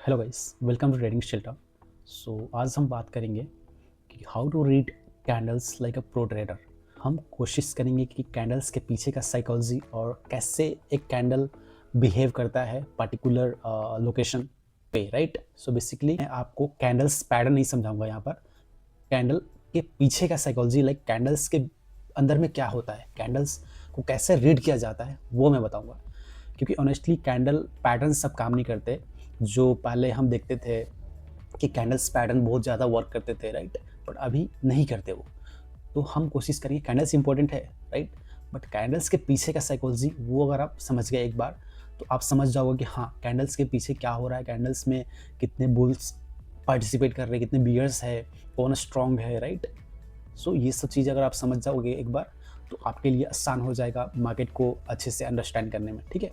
Hello guys, welcome to trading shelter. आज हम बात करेंगे कि how to read candles like a pro trader. हम कोशिश करेंगे कि कैंडल्स के पीछे का साइकोलॉजी और कैसे एक कैंडल बिहेव करता है पर्टिकुलर लोकेशन पे, राइट। सो बेसिकली मैं आपको कैंडल्स पैटर्न नहीं समझाऊंगा यहाँ पर, कैंडल के पीछे का साइकोलॉजी, लाइक कैंडल्स के अंदर में क्या होता है, कैंडल्स को कैसे रीड किया जाता है वो मैं बताऊंगा। क्योंकि ऑनेस्टली कैंडल पैटर्न सब काम नहीं करते। जो पहले हम देखते थे कि कैंडल्स पैटर्न बहुत ज़्यादा वर्क करते थे, राइट, बट अभी नहीं करते वो। तो हम कोशिश करेंगे, कैंडल्स इंपॉर्टेंट है, राइट, बट कैंडल्स के पीछे का साइकोलॉजी वो अगर आप समझ गए एक बार तो आप समझ जाओगे कि हाँ कैंडल्स के पीछे क्या हो रहा है, कैंडल्स में कितने बुल्स पार्टिसिपेट कर रहे हैं, कितने बियर्स है, कौन स्ट्रॉन्ग है, राइट। सो ये सब चीज़ अगर आप समझ जाओगे एक बार तो आपके लिए आसान हो जाएगा मार्केट को अच्छे से अंडरस्टैंड करने में, ठीक है।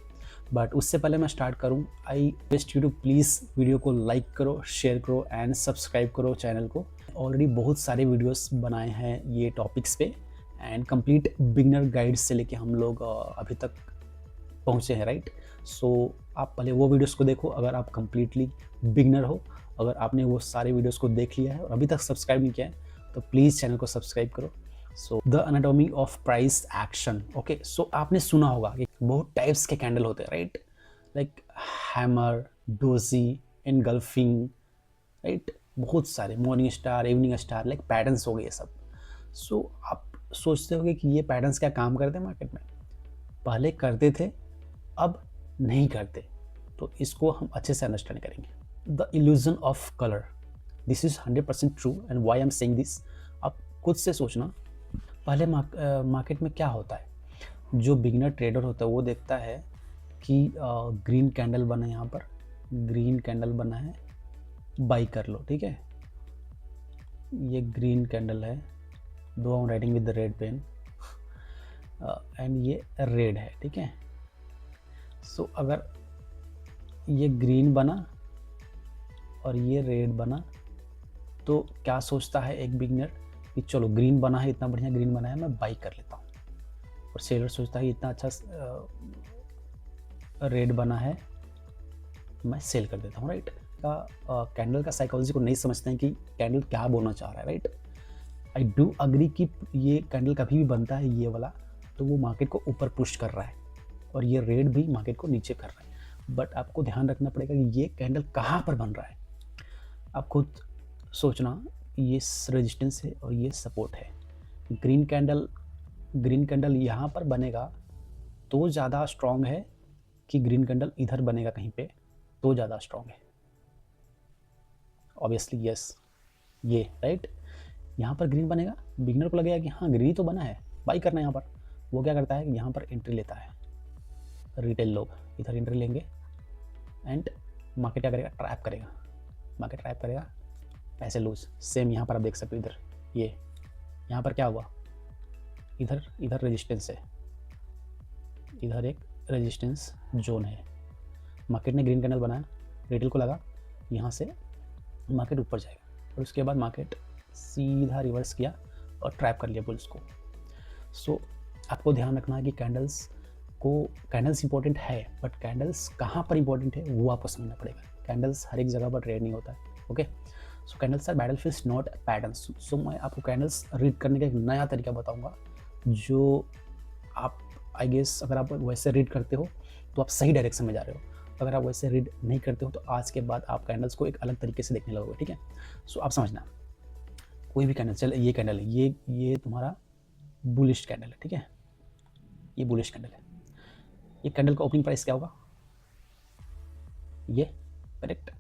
बट उससे पहले मैं स्टार्ट करूं, I request you to please video को लाइक करो, शेयर करो एंड सब्सक्राइब करो चैनल को। ऑलरेडी बहुत सारे वीडियोस बनाए हैं ये टॉपिक्स पे एंड कंप्लीट बिगनर गाइड से लेके हम लोग अभी तक पहुँचे हैं, राइट। सो आप पहले वो वीडियोस को देखो अगर आप कंप्लीटली बिगनर हो। अगर आपने वो सारे वीडियोस को देख लिया है और अभी तक सब्सक्राइब नहीं किया है तो प्लीज़ चैनल को सब्सक्राइब करो। So the anatomy of price action. Okay, so आपने सुना होगा कि बहुत टाइप्स के कैंडल होते हैं, right, like hammer, doji, engulfing, right, बहुत सारे, morning star, evening star, like patterns हो गए ये सब। सो आप सोचते होगे कि ये पैटर्न्स क्या काम करते हैं मार्केट में? पहले करते थे, अब नहीं करते। तो इसको हम अच्छे से अंडरस्टैंड करेंगे। The illusion of colour, this is 100% true and why I am saying this. आप खुद से सोचना, पहले मार्केट में क्या होता है, जो बिगिनर ट्रेडर होता है वो देखता है कि ग्रीन कैंडल बना है, यहाँ पर ग्रीन कैंडल बना है, बाई कर लो, ठीक है। ये ग्रीन कैंडल है, though I am writing with the red pen, and ये रेड है, ठीक है। सो अगर ये ग्रीन बना और ये रेड बना तो क्या सोचता है एक बिगिनर कि चलो ग्रीन बना है, इतना बढ़िया ग्रीन बना है, मैं बाई कर लेता हूँ। और सेलर सोचता है इतना अच्छा रेड बना है, मैं सेल कर देता हूँ, राइट। कैंडल का साइकोलॉजी को नहीं समझते हैं कि कैंडल क्या बोलना चाह रहा है, राइट। आई डू अग्री कि ये कैंडल कभी भी बनता है ये वाला तो वो मार्केट को ऊपर पुश कर रहा है और ये रेड भी मार्केट को नीचे कर रहा है। बट आपको ध्यान रखना पड़ेगा कि ये कैंडल कहाँ पर बन रहा है। आप खुद सोचना, ये रेजिस्टेंस है और ये सपोर्ट है। ग्रीन कैंडल यहाँ पर बनेगा तो ज़्यादा स्ट्रॉन्ग है कि ग्रीन कैंडल इधर बनेगा कहीं पे तो ज़्यादा स्ट्रॉन्ग है? ऑब्वियसली यस, ये राइट। यहाँ पर ग्रीन बनेगा, बिगनर को लगेगा कि हाँ ग्रीन तो बना है, बाई करना है। यहाँ पर वो क्या करता है कि यहाँ पर एंट्री लेता है, रिटेल लोग इधर एंट्री लेंगे एंड मार्केट क्या करेगा, ट्रैप करेगा, मार्केट ट्रैप करेगा, पैसे लूज। सेम यहाँ पर आप देख सकते हो, इधर ये यहाँ पर क्या हुआ, इधर रेजिस्टेंस है, इधर एक रेजिस्टेंस जोन है, मार्केट ने ग्रीन कैंडल बनाया, रिटेल को लगा यहाँ से मार्केट ऊपर जाएगा और उसके बाद मार्केट सीधा रिवर्स किया और ट्रैप कर लिया बुल्स को। सो आपको ध्यान रखना है कि कैंडल्स इंपॉर्टेंट है बट कैंडल्स कहाँ पर इंपॉर्टेंट है वो आपको समझना पड़ेगा। कैंडल्स हर एक जगह पर ट्रेड नहीं होता है, okay. So candles are battlefields not patterns. So मैं आपको कैंडल्स रीड करने का एक नया तरीका बताऊंगा जो आप, आई गेस अगर आप वैसे रीड करते हो तो आप सही डायरेक्शन में जा रहे हो, अगर आप वैसे रीड नहीं करते हो तो आज के बाद आप कैंडल्स को एक अलग तरीके से देखने लगोगे, ठीक है। सो आप समझना, कोई भी कैंडल, चल ये कैंडल है, ये तुम्हारा बुलिश कैंडल है, ठीक है, ये बुलिश कैंडल है। ये कैंडल का ओपनिंग प्राइस क्या होगा, ये, करेक्ट,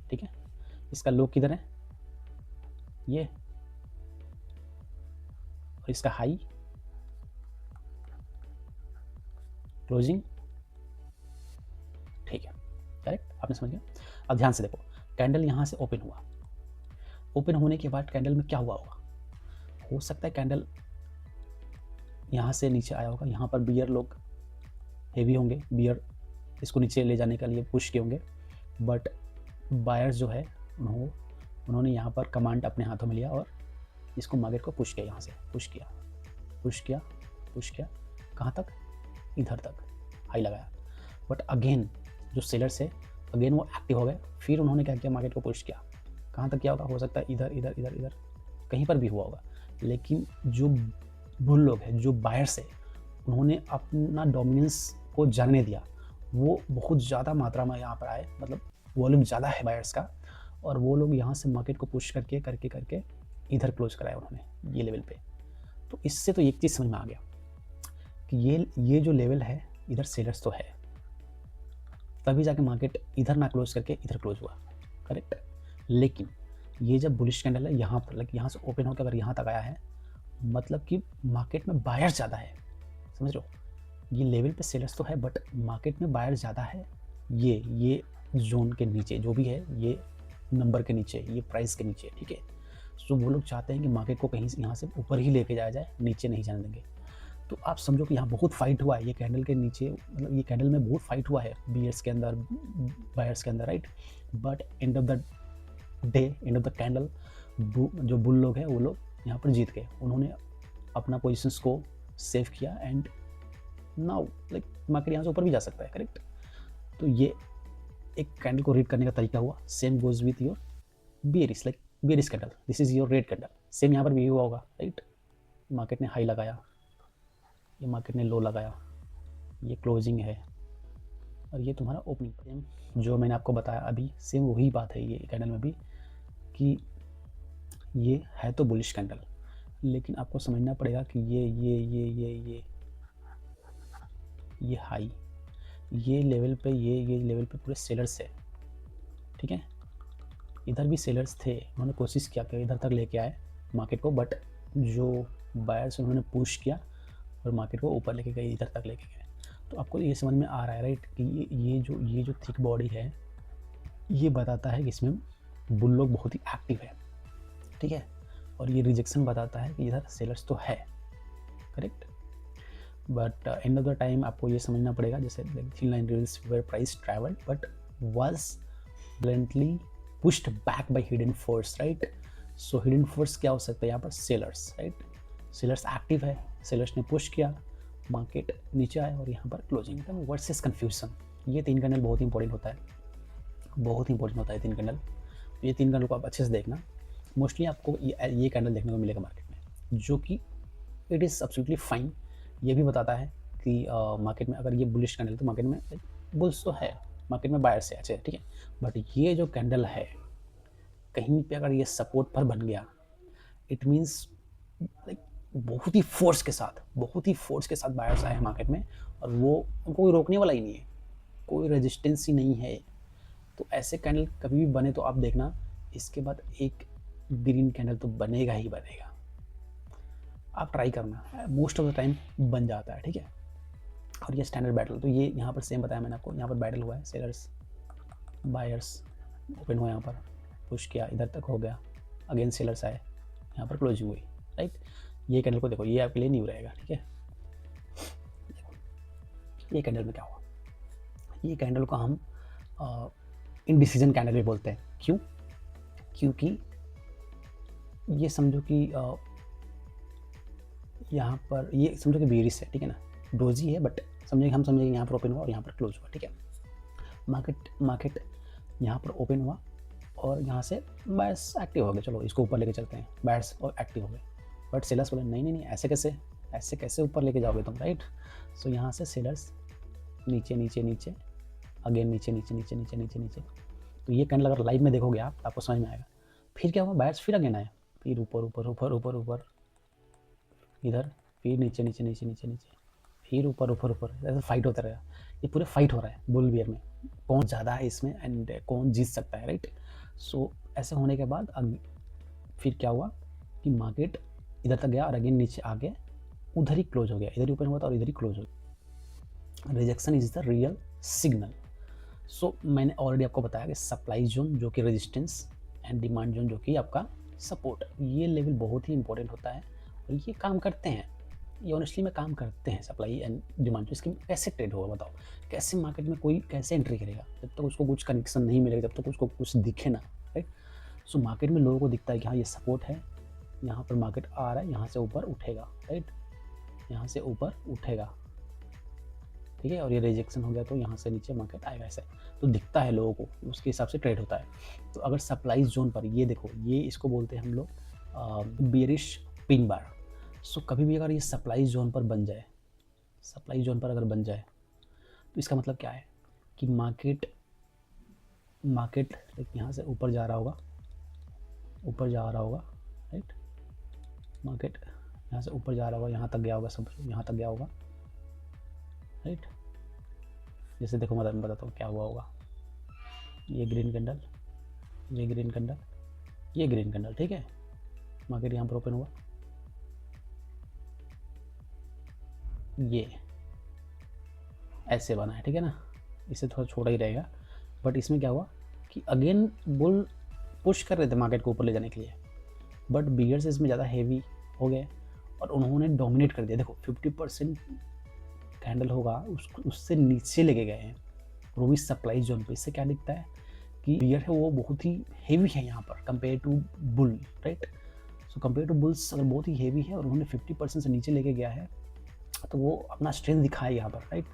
ठीक है। इसका लो किधर है, ये, और इसका हाई, क्लोजिंग, ठीक है, करेक्ट, आपने समझ गया। अब ध्यान से देखो, कैंडल यहाँ से ओपन हुआ, ओपन होने के बाद कैंडल में क्या हुआ होगा, हो सकता है कैंडल यहाँ से नीचे आया होगा, यहाँ पर बियर लोग हेवी होंगे, बियर इसको नीचे ले जाने के लिए पुश किए होंगे, बट बायर्स जो है उन्होंने यहाँ पर कमांड अपने हाथों में लिया और इसको मार्केट को पुश किया, यहाँ से पुश किया, कहाँ तक, इधर तक हाई लगाया। बट अगेन जो सेलर्स है अगेन वो एक्टिव हो गए, फिर उन्होंने क्या किया, मार्केट को पुश किया। कहाँ तक किया होगा, हो सकता है इधर इधर इधर इधर कहीं पर भी हुआ होगा, लेकिन जो बुल लोग हैं, जो बायर्स है, उन्होंने अपना डोमिनेंस को जानने दिया। वो बहुत ज़्यादा मात्रा में यहाँ पर आए, मतलब वॉल्यूम ज़्यादा है बायर्स का, और वो लोग यहाँ से मार्केट को पुश करके करके करके इधर क्लोज कराया उन्होंने ये लेवल पे। तो इससे तो एक चीज़ समझ में आ गया कि ये जो लेवल है, इधर सेलर्स तो है, तभी जाके मार्केट इधर ना क्लोज करके इधर क्लोज हुआ, करेक्ट। लेकिन ये जब बुलिश कैंडल है यहाँ पर, यहाँ से ओपन होकर अगर यहाँ तक आया है, मतलब कि मार्केट में बायर ज़्यादा है, समझ लो। ये लेवल पे सेलर्स तो है, बट मार्केट में बायर ज़्यादा है। ये जोन के नीचे जो भी है, ये नंबर के नीचे, ये प्राइस के नीचे, ठीक है। सो वो लोग चाहते हैं कि मार्केट को कहीं यहाँ से ऊपर ही लेके जाया जाए, नीचे नहीं जाने देंगे। तो आप समझो कि यहाँ बहुत फाइट हुआ है, ये कैंडल के नीचे, मतलब ये कैंडल में बहुत फाइट हुआ है बीयर्स के अंदर, बायर्स के अंदर, right. But end of the day, and of the candle, जो बुल लोग हैं वो लोग यहाँ पर जीत गए। उन्होंने अपना पोजिशंस को सेव किया, एंड नाउ लाइक मार्केट यहाँ से ऊपर भी जा सकता है, करेक्ट। तो ये एक कैंडल को रीड करने का तरीका हुआ। Same goes with your bearish, like bearish candle, this is your red candle, same यहाँ पर भी हुआ होगा, राइट। मार्केट ने हाई लगाया, ये मार्केट ने लो लगाया, ये क्लोजिंग है, और ये तुम्हारा ओपनिंग। सेम जो मैंने आपको बताया अभी, सेम वही बात है ये कैंडल में भी, कि ये है तो बुलिश कैंडल, लेकिन आपको समझना पड़ेगा कि ये हाई, ये लेवल पे, ये लेवल पे पूरे सेलर्स है, ठीक है। इधर भी सेलर्स थे, उन्होंने कोशिश किया कि इधर तक लेके आए मार्केट को, बट जो बायर्स उन्होंने पुश किया और मार्केट को ऊपर लेके गए, इधर तक लेके गए। तो आपको ये समझ में आ रहा है, राइट, कि ये जो थिक बॉडी है, ये बताता है कि इसमें बुल लोग बहुत ही एक्टिव है, ठीक है। और ये रिजेक्शन बताता है कि इधर सेलर्स तो है, correct. But end of the time आपको ये समझना पड़ेगा, जैसे thin line reels where price travelled but was bluntly pushed back by hidden force, right. So hidden force क्या हो सकता है यहाँ पर, सेलर्स, राइट। सेलर्स एक्टिव है, सेलर्स ने पुश किया, मार्केट नीचे आया और यहाँ पर क्लोजिंग। वर्सेस कन्फ्यूजन, ये तीन कैंडल बहुत इंपॉर्टेंट होता है, बहुत इंपॉर्टेंट होता है तीन कैंडल। ये तीन कैंडल को आप अच्छे से देखना, मोस्टली आपको ये कैंडल देखने को मिलेगा मार्केट में, जो कि इट इज़ एब्सोल्युटली फाइन। ये भी बताता है कि मार्केट में अगर ये बुलिश कैंडल, तो मार्केट में बुल्स तो है, मार्केट में बायर्स है, अच्छे, ठीक है। बट ये जो कैंडल है, कहीं पे अगर ये सपोर्ट पर बन गया, इट मीन्स लाइक बहुत ही फोर्स के साथ बायर्स आए हैं मार्केट में, और वो उनको कोई रोकने वाला ही नहीं है, कोई रेजिस्टेंस ही नहीं है। तो ऐसे कैंडल कभी भी बने तो आप देखना, इसके बाद एक ग्रीन कैंडल तो बनेगा ही बनेगा। आप ट्राई करना, मोस्ट ऑफ द टाइम बन जाता है, ठीक है। और ये स्टैंडर्ड बैटल, तो ये यहाँ पर सेम बताया मैंने आपको, यहाँ पर बैटल हुआ है, सेलर्स बायर्स ओपन हुआ, यहाँ पर पुश किया, इधर तक हो गया, अगेन सेलर्स आए, यहाँ पर क्लोजिंग हुई, राइट। ये कैंडल को देखो, ये आपके लिए न्यू रहेगा, ठीक है। ये कैंडल में क्या हुआ, ये कैंडल को हम इनडिसीजन कैंडल भी बोलते हैं। क्यों? क्योंकि ये समझो कि यहाँ पर ये समझो कि बेरिश है, ठीक है ना, डोजी है, बट हम समझेंगे यहाँ पर ओपन हुआ और यहाँ पर क्लोज हुआ, ठीक है। मार्केट यहाँ पर ओपन हुआ और यहाँ से बायर्स एक्टिव हो गए, चलो इसको ऊपर लेके चलते हैं, बायर्स और एक्टिव हो गए। बट सेलर्स बोले नहीं, ऐसे कैसे ऊपर लेके जाओगे तुम, राइट। सो यहाँ से सेलर्स नीचे, अगेन नीचे। तो ये कैंडल अगर लाइव में देखोगे आप, आपको समझ में आएगा। फिर क्या हुआ, बायर्स फिर अगेन आए, फिर ऊपर इधर, फिर नीचे, फिर ऊपर, ऐसे फाइट होता रहेगा। ये पूरे फाइट हो रहा है बुल बियर में, कौन ज़्यादा है इसमें एंड कौन जीत सकता है, राइट। सो ऐसे होने के बाद फिर क्या हुआ कि मार्केट इधर तक गया और अगेन नीचे आ गया, उधर ही क्लोज हो गया, इधर ही ओपन हुआ था और इधर ही क्लोज हो गया। Rejection is the real signal. So मैंने ऑलरेडी आपको बताया कि सप्लाई जोन जो कि रेजिस्टेंस एंड डिमांड जोन जो कि आपका सपोर्ट, ये लेवल बहुत ही इंपॉर्टेंट होता है और ये काम करते हैं, ये ऑनेस्टली में काम करते हैं, सप्लाई एंड डिमांड। इसके कैसे ट्रेड होगा बताओ, कैसे मार्केट में कोई कैसे एंट्री करेगा, जब तक उसको कुछ कनेक्शन नहीं मिलेगा, जब तक उसको कुछ दिखे ना, राइट। सो मार्केट में लोगों को दिखता है कि हाँ ये सपोर्ट है, यहाँ पर मार्केट आ रहा है, यहाँ से ऊपर उठेगा, राइट, यहाँ से ऊपर उठेगा, ठीक है, और ये रिजेक्शन हो गया तो यहाँ से नीचे मार्केट आएगा ऐसे, तो दिखता है लोगों को, उसके हिसाब से ट्रेड होता है। तो अगर सप्लाई जोन पर ये देखो, ये इसको बोलते हैं हम लोग बेरिश पिन बार। सो कभी भी अगर ये सप्लाई जोन पर बन जाए, सप्लाई जोन पर अगर बन जाए तो इसका मतलब क्या है कि मार्केट यहाँ से ऊपर जा रहा होगा, ऊपर जा रहा होगा, राइट, मार्केट यहाँ से ऊपर जा रहा होगा, यहाँ तक गया होगा, सब यहाँ तक गया होगा, राइट। जैसे देखो मैं बताता हूँ क्या हुआ होगा, ये ग्रीन कैंडल, ये ग्रीन कैंडल, ये ग्रीन कैंडल, ठीक है, मार्केट यहाँ पर ओपन हुआ, ये ऐसे बना है, ठीक है ना, इससे थोड़ा छोटा ही रहेगा, बट इसमें क्या हुआ कि अगेन बुल पुश कर रहे थे मार्केट को ऊपर ले जाने के लिए, बट बियर्स इसमें ज़्यादा हेवी हो गए और उन्होंने डोमिनेट कर दिया। देखो 50% कैंडल होगा उससे नीचे लेके गए हैं, वो भी सप्लाई जोन पे। इससे क्या दिखता है कि बियर है वो बहुत ही हेवी है यहाँ पर compare to bull, right. So compare to bulls अगर बहुत ही हेवी है और उन्होंने 50% से नीचे लेके गया है तो वो अपना स्ट्रेंथ दिखाया यहाँ पर, राइट।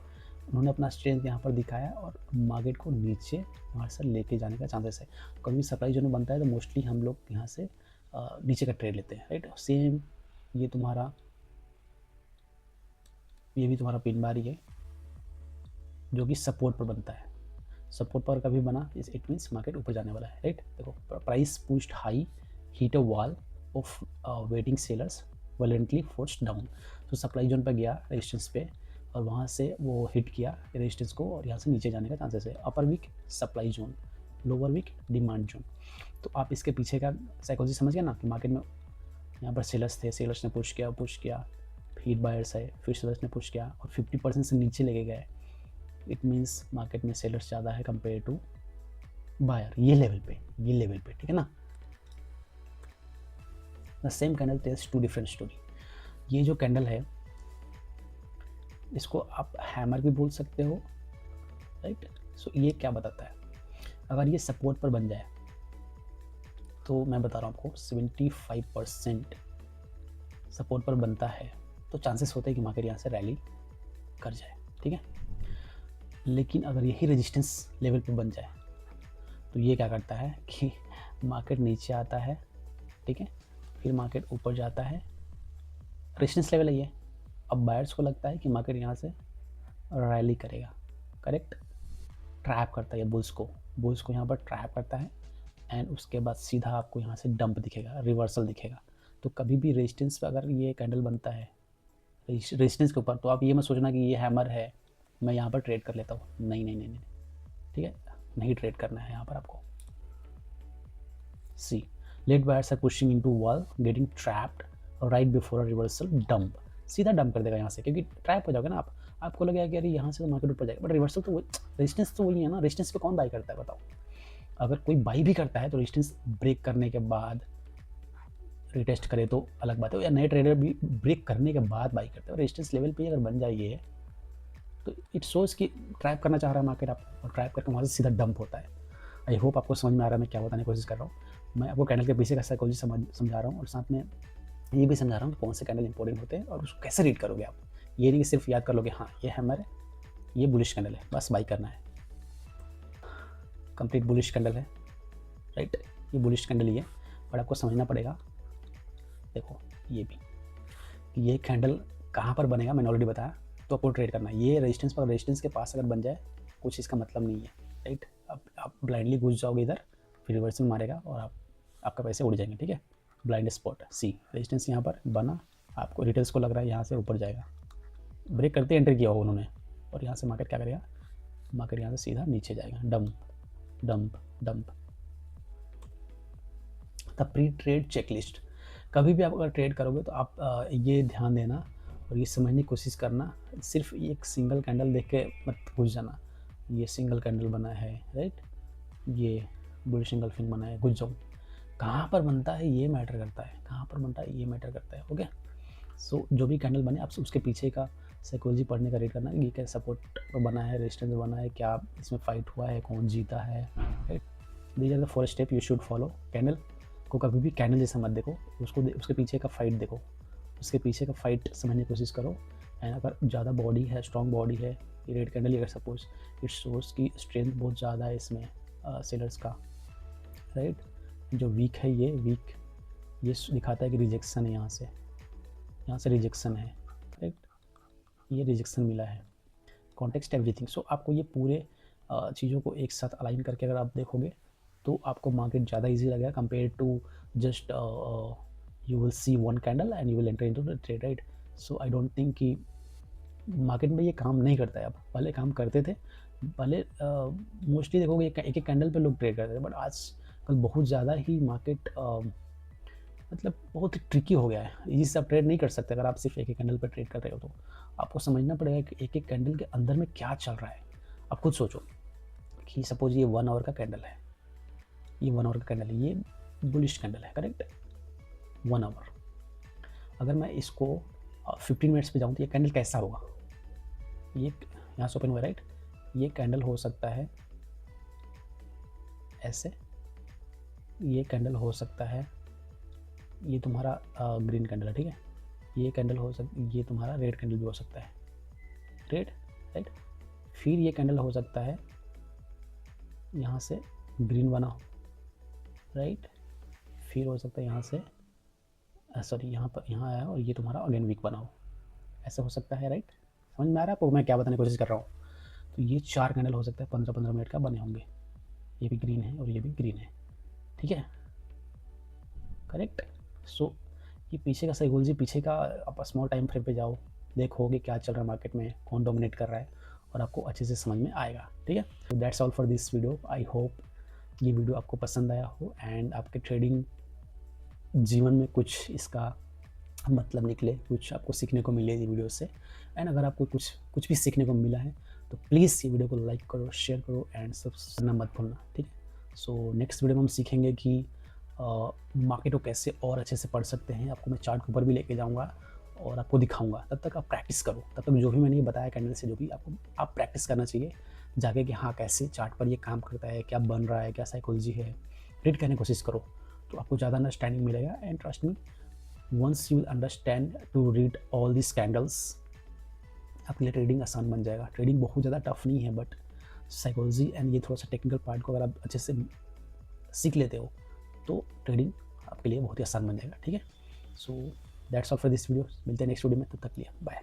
उन्होंने अपना स्ट्रेंथ यहाँ पर दिखाया और मार्केट को नीचे वहाँ से लेके जाने का चांसेस है। कभी भी सप्लाई जोन में बनता है तो मोस्टली हम लोग यहाँ से नीचे का ट्रेड लेते हैं, राइट। सेम ये तुम्हारा, ये भी तुम्हारा पिन बार ही है जो कि सपोर्ट पर बनता है। सपोर्ट पर कभी बना इट मीन्स मार्केट ऊपर जाने वाला है, राइट। देखो price pushed high, hit a wall of waiting sellers, violently forced down. तो सप्लाई जोन पर गया रेजिस्टेंस पे और वहाँ से वो हिट किया रेजिस्टेंस को और यहाँ से नीचे जाने का चांसेस है। Upper wick supply zone, lower wick demand zone. तो आप इसके पीछे का साइकोलॉजी समझ गए ना कि मार्केट में यहाँ पर सेलर्स थे, सेलर्स ने पुश किया, फिर बायर्स है, फिर सेलर्स ने पुश किया और 50% से नीचे लेके गए। इट मीन्स मार्केट में सेलर्स ज़्यादा है कंपेयर टू बायर, ये लेवल पे, ठीक है ना। The same candle tells two different story. ये जो कैंडल है इसको आप हैमर भी बोल सकते हो, राइट। सो ये क्या बताता है, अगर ये सपोर्ट पर बन जाए तो मैं बता रहा हूँ आपको 75% सपोर्ट पर बनता है तो चांसेस होते हैं कि मार्केट यहाँ से रैली कर जाए, ठीक है। लेकिन अगर यही रेजिस्टेंस लेवल पर बन जाए तो ये क्या करता है कि मार्केट नीचे आता है, ठीक है, फिर मार्केट ऊपर जाता है, रेजिस्टेंस लेवल है ये। अब बायर्स को लगता है कि मार्केट यहाँ से रैली करेगा, करेक्ट, ट्रैप करता है बुल्स को यहाँ पर ट्रैप करता है एंड उसके बाद सीधा आपको यहाँ से डंप दिखेगा, रिवर्सल दिखेगा। तो कभी भी रेजिस्टेंस पर अगर ये कैंडल बनता है रेजिस्टेंस के ऊपर तो आप ये मत सोचना कि ये हैमर है, मैं यहाँ पर ट्रेड कर लेता हूँ, नहीं, ठीक है, नहीं ट्रेड करना है यहाँ पर आपको। See late buyers are pushing into wall getting trapped right before a reversal dump, सीधा डंप कर देगा यहाँ से, क्योंकि ट्रैप हो जाओगे ना आप, आपको लगेगा कि अरे यहाँ से तो मार्केट ऊपर जाएगा, बट रिवर्सल तो वही, रेजिस्टेंस तो वही है ना। रेजिस्टेंस पे कौन बाई करता है बताओ। अगर कोई बाई भी करता है तो रेजिस्टेंस ब्रेक करने के बाद रिटेस्ट करे तो अलग बात है, या नए ट्रेडर भी ब्रेक करने के बाद बाई करते हैं। रेजिस्टेंस लेवल पे अगर बन जाइए तो इट शोज कि ट्रैप करना चाह रहा है मार्केट आपको, और ट्रैप करके वहाँ से सीधा डंप होता है। आई होप आपको समझ में आ रहा है मैं क्या बताने की कोशिश कर रहा हूँ। मैं आपको कैंडल के पीछे का साइकोलॉजी समझा रहा हूँ और साथ में ये भी समझा रहा हूँ कि कौन से कैंडल इंपॉर्टेंट होते हैं और उसको कैसे रीड करोगे आप। ये नहीं कि सिर्फ याद कर लोगे हाँ ये हैमर है, ये बुलिश कैंडल है, बस बाई करना है। कंप्लीट बुलिश कैंडल है, राइट, ये बुलिश कैंडल ही है, बट आपको समझना पड़ेगा। देखो ये भी कि ये कैंडल कहाँ पर बनेगा मैंने ऑलरेडी बताया, तो आपको ट्रेड करना है। ये रेजिस्टेंस पर, रेजिस्टेंस के पास अगर बन जाए कुछ इसका मतलब नहीं है, राइट। अब आप ब्लाइंडली घुस जाओगे इधर, फिर रिवर्सल मारेगा और आपका पैसे उड़ जाएंगे, ठीक है। ब्लाइंड स्पॉट, सी रेजिस्टेंस यहाँ पर बना, आपको रिटेल्स को लग रहा है यहाँ से ऊपर जाएगा, ब्रेक करते एंटर किया होगा उन्होंने, और यहाँ से मार्केट क्या करेगा, मार्केट यहाँ से सीधा नीचे जाएगा, dump. The pre trade checklist. कभी भी आप अगर ट्रेड करोगे तो आप ये ध्यान देना और ये समझने की कोशिश करना, सिर्फ एक सिंगल कैंडल देख के मत घुस जाना। ये सिंगल कैंडल बना है, राइट, ये बुलिश एंगल्फिंग बना है, घुस जाओ। कहाँ पर बनता है ये मैटर करता है, ओके। सो जो भी कैंडल बने आप उसके पीछे का साइकोलॉजी पढ़ने का रीड करना, ये क्या सपोर्ट पर बना है, रेजिस्टेंस बना है, क्या इसमें फाइट हुआ है, कौन जीता है, right. These are the 4 step you should follow. Candle को कभी भी कैंडल जैसा मत देखो, उसके पीछे का फाइट देखो, उसके पीछे का फाइट समझने की कोशिश करो। एंड अगर ज़्यादा बॉडी है, स्ट्रॉन्ग बॉडी है कि रेड कैंडल अगर सपोज इट शोज की स्ट्रेंथ बहुत ज़्यादा है इसमें सेलर्स का, राइट। जो वीक है ये वीक, ये दिखाता है कि रिजेक्शन है, यहाँ से रिजेक्शन है, करेक्ट, ये रिजेक्शन मिला है। Context everything. सो आपको ये पूरे चीज़ों को एक साथ अलाइन करके अगर आप देखोगे तो आपको मार्केट ज़्यादा इजी लगेगा compare to just you will see one candle and you will enter into the trade, right. So I don't think कि मार्केट में ये काम नहीं करता है अब, पहले काम करते थे, पहले मोस्टली देखोगे एक एक कैंडल पे लोग ट्रेड करते थे, बट आजकल बहुत ज़्यादा ही मार्केट मतलब बहुत ही ट्रिकी हो गया है, इजी से आप ट्रेड नहीं कर सकते। अगर आप सिर्फ एक कैंडल पर ट्रेड कर रहे हो तो आपको समझना पड़ेगा कि एक कैंडल के अंदर में क्या चल रहा है। आप खुद सोचो कि सपोज ये 1 आवर का कैंडल है, ये 1 आवर का कैंडल है, ये बुलिश कैंडल है, करेक्ट, 1 आवर। अगर मैं इसको 15 मिनट्स पे जाऊँ तो ये कैंडल कैसा होगा, ये यहाँ से ओपन हुआ, राइट। ये कैंडल हो सकता है ऐसे, ये कैंडल हो सकता है, ये तुम्हारा ग्रीन कैंडल है, ठीक है, ये कैंडल हो सकता, ये तुम्हारा रेड कैंडल भी हो सकता है, रेड, राइट। फिर ये कैंडल हो सकता है यहाँ से ग्रीन बना हो, राइट। फिर हो सकता है यहाँ से सॉरी यहाँ पर यहाँ आया और ये तुम्हारा अगेन वीक बना हो, ऐसा हो सकता है, राइट। समझ में आ रहा है आपको मैं क्या बताने की कोशिश कर रहा हूँ। तो ये 4 कैंडल हो सकता है 15-15 मिनट का बने होंगे, ये भी ग्रीन है और ये भी ग्रीन है, ठीक है, करेक्ट। सो ये पीछे का साइकोलॉजी, पीछे का आप स्मॉल टाइम फ्रेम पे जाओ, देखोगे क्या चल रहा है मार्केट में, कौन डोमिनेट कर रहा है, और आपको अच्छे से समझ में आएगा, ठीक है। तो that's all for this video. I hope ये वीडियो आपको पसंद आया हो एंड आपके ट्रेडिंग जीवन में कुछ इसका मतलब निकले, कुछ आपको सीखने को मिले ये वीडियो से। एंड अगर आपको कुछ भी सीखने को मिला है तो प्लीज़ ये वीडियो को लाइक करो, शेयर करो एंड सब्सक्राइब मत भूलना, ठीक है। सो नेक्स्ट वीडियो में हम सीखेंगे कि मार्केट को कैसे और अच्छे से पढ़ सकते हैं। आपको मैं चार्ट के ऊपर भी लेके जाऊँगा और आपको दिखाऊंगा। तब तक आप प्रैक्टिस करो, तब तक जो भी मैंने ये बताया कैंडल से, जो भी आपको आप प्रैक्टिस करना चाहिए जाके कि हाँ कैसे चार्ट पर ये काम करता है, क्या बन रहा है, क्या साइकोलॉजी है, रीड करने की कोशिश करो तो आपको ज़्यादा अंडरस्टैंडिंग मिलेगा। And trust me, once you will understand to read all these candles, आपके लिए ट्रेडिंग आसान बन जाएगा। ट्रेडिंग बहुत ज़्यादा टफ नहीं है, बट साइकोलॉजी एंड ये थोड़ा सा टेक्निकल पार्ट को अगर आप अच्छे से सीख लेते हो तो ट्रेडिंग आपके लिए बहुत ही आसान बन जाएगा, ठीक है। So that's all for this video. मिलते हैं नेक्स्ट वीडियो में, तब तक के लिए बाय।